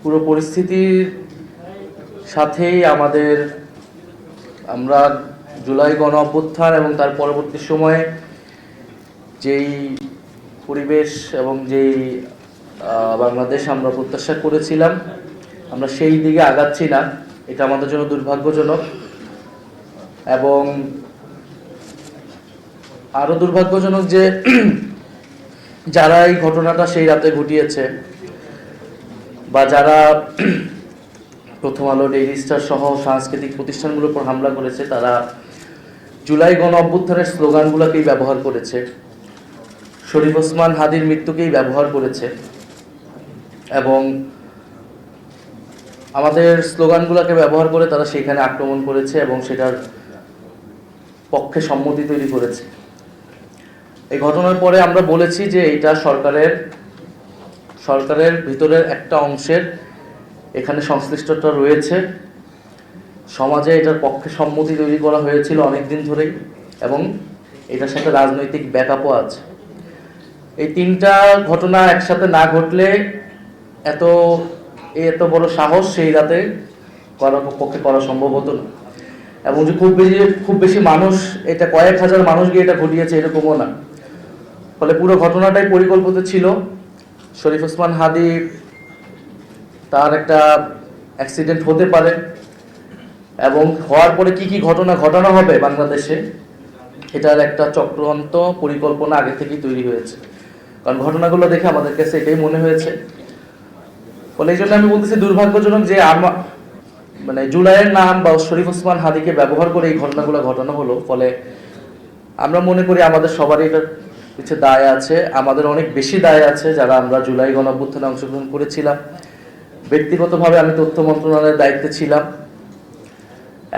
পুরো পরিস্থিতির সাথেই আমরা জুলাই গণ অভ্যুত্থান এবং তার পরবর্তী সময়ে যেই পরিবেশ এবং যেই বাংলাদেশ আমরা প্রত্যাশা করেছিলাম, আমরা সেই দিকে আগাচ্ছি না। এটা আমাদের জন্য দুর্ভাগ্যজনক। এবং আরো দুর্ভাগ্যজনক যে যারা এই ঘটনাটা সেই রাতে ঘটিয়েছে বা যারা প্রথম আলো, ডেইলি স্টার সহ সাংস্কৃতিক প্রতিষ্ঠানগুলোর উপর হামলা করেছে, তারা জুলাই গণ অভ্যুত্থানের স্লোগানগুলোকেই ব্যবহার করেছে, শরীফ ওসমান হাদির মৃত্যুকেই ব্যবহার করেছে এবং আমাদের স্লোগানগুলোকে ব্যবহার করে তারা সেখানে আক্রমণ করেছে এবং সেটার পক্ষে সম্মতি তৈরি করেছে। এই ঘটনার পরে আমরা বলেছি যে এটা সরকারের ভিতরের একটা অংশের এখানে সংশ্লিষ্টতা রয়েছে। সমাজে এটার পক্ষে সম্মতি তৈরি করা হয়েছিল অনেকদিন ধরেই এবং এটার সাথে রাজনৈতিক ব্যাকআপও আছে। এই তিনটা ঘটনা একসাথে না ঘটলে এত বড় সাহস সেই রাতে পক্ষে করা সম্ভব হতো না। এবং যে খুব বেশি মানুষ, এটা কয়েক হাজার মানুষ গিয়ে এটা ঘটিয়েছে এরকমও না। ফলে পুরো ঘটনাটাই পরিকল্পিত ছিল। শরীফ ওসমান হাদি তার একটা অ্যাক্সিডেন্ট হতে পারে এবং হওয়ার পরে কি কি ঘটনা ঘটানো হবে বাংলাদেশে, এটার একটা চক্রান্ত পরিকল্পনা আগে থেকেই তৈরি হয়েছে। কারণ ঘটনাগুলো দেখে আমাদের কাছে এটাই মনে হয়েছে। ফলে এই জন্য আমি বলতেছি দুর্ভাগ্যজনক যে মানে জুলাইয়ের নাম বা শরীফ ওসমান হাদিকে ব্যবহার করে এই ঘটনাগুলো ঘটানো হলো। ফলে আমরা মনে করি আমাদের সবারই এটার কিছু দায় আছে, আমাদের অনেক বেশি দায় আছে যারা আমরা জুলাই গণ অভ্যুত্থানে অংশগ্রহণ করেছিলাম। ব্যক্তিগতভাবে আমি তথ্য মন্ত্রণালয়ের দায়িত্বে ছিলাম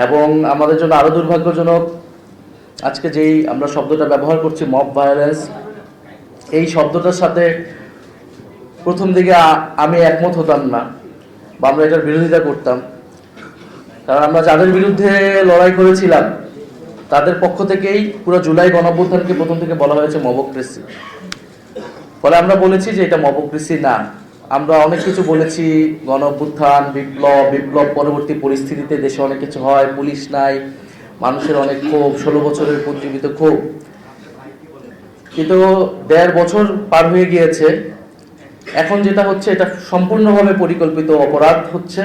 এবং আমাদের জন্য আরো দুর্ভাগ্যজনক আজকে যেই আমরা শব্দটা ব্যবহার করছি, মব ভায়োলেন্স, এই শব্দটার সাথে প্রথম দিকে আমি একমত হতাম না বা আমরা এটার বিরোধিতা করতাম। কারণ আমরা যাদের বিরুদ্ধে লড়াই করেছিলাম তাদের পক্ষ থেকেই পুরো জুলাই গণ অভ্যুত্থানকে প্রথম থেকে বলা হয়েছে মবক্রেসি। ফলে আমরা বলেছি যে এটা মবক্রেসি না। আমরা অনেক কিছু বলেছি, গণ অভ্যুত্থান, বিপ্লব পরবর্তী পরিস্থিতিতে দেশে অনেক কিছু হয়, পুলিশ নাই, মানুষের অনেক ক্ষোভ, 16 বছরের পুঞ্জীবিত ক্ষোভ। কিন্তু 1.5 বছর পার হয়ে গিয়েছে, এখন যেটা হচ্ছে এটা সম্পূর্ণভাবে পরিকল্পিত অপরাধ হচ্ছে।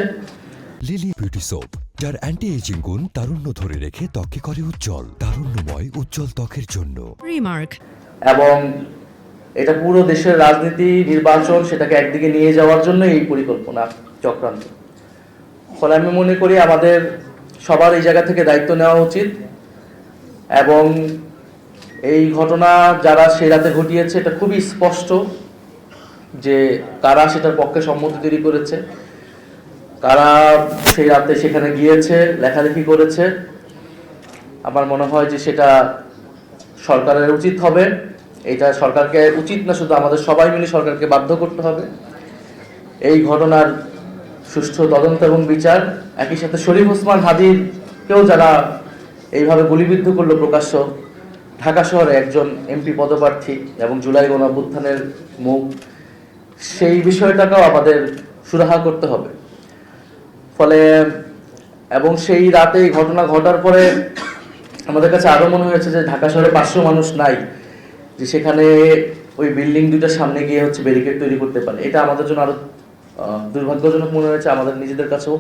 লিলি বিউটি সোপ, যার অ্যান্টি এজিং গুণ তারুণ্য ধরে রেখে ত্বকে করে উজ্জ্বল, তারুণ্যময় উজ্জ্বল ত্বকের জন্য। রিমার্ক। এবং এটা পুরো দেশের রাজনীতি, নির্বাচন, সেটাকে একদিকে নিয়ে যাওয়ার জন্য এই পরিকল্পনা চক্রান্ত। ফলে আমি মনে করি আমাদের সবার এই জায়গা থেকে দায়িত্ব নেওয়া উচিত এবং এই ঘটনা যারা সেই রাতে ঘটিয়েছে এটা খুবই স্পষ্ট যে কারা সেটার পক্ষে সম্মতি তৈরি করেছে, কারা সেই রাতে সেখানে গিয়েছে, লেখালেখি করেছে। আমার মনে হয় যে সেটা সরকারের উচিত হবে। এটা সরকারকে উচিত না, শুধু আমাদের সবাই মিলে সরকারকে বাধ্য করতে হবে এই ঘটনার সুষ্ঠু তদন্ত এবং বিচার। একই সাথে শরীফ ওসমান হাদিকেও যারা এইভাবে গুলিবিদ্ধ করলো প্রকাশ্য, ঢাকা শহরে একজন এমপি পদপ্রার্থী এবং জুলাই গণ অভ্যুত্থানের মুখ, সেই বিষয়টাকেও আমাদের সুরাহা করতে হবে। ফলে এবং সেই রাতে এই ঘটনা ঘটার পরে আমাদের কাছে আরো মনে হয়েছে যে ঢাকা শহরে 500 মানুষ নাই, যে সেখানে ওই বিল্ডিং দুইটার সামনে গিয়ে ব্যারিকেড তৈরি করতে পারে। এটা আমাদের জন্য আরো দুর্ভাগ্যজনক মনে হয়েছে, আমাদের নিজেদের কাছেও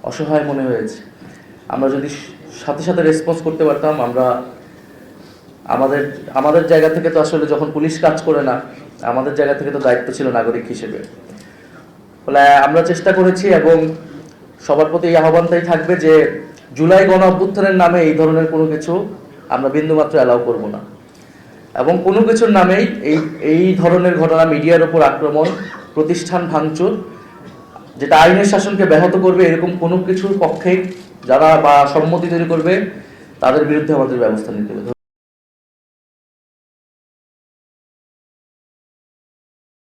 অসহায় মনে হয়েছে। আমরা যদি সাথে সাথে রেসপন্স করতে পারতাম, আমরা আমাদের জায়গা থেকে তো আসলে যখন পুলিশ কাজ করে না, আমাদের জায়গা থেকে তো দায়িত্ব ছিল নাগরিক হিসেবে। ফলে আমরা চেষ্টা করেছি এবং সবার প্রতি এই আহ্বানটাই থাকবে যে জুলাই গণ অভ্যুত্থানের নামে এই ধরনের কোনো কিছু আমরা বিন্দুমাত্র অ্যালাউ করব না এবং কোনো কিছুর নামেই এই ধরনের ঘটনা, মিডিয়ার উপর আক্রমণ, প্রতিষ্ঠান ভাঙচুর, যেটা আইনের শাসনকে ব্যাহত করবে, এরকম কোনো কিছুর পক্ষে যারা বা সম্মতি তৈরি করবে তাদের বিরুদ্ধে আমাদের ব্যবস্থা নিতে হবে।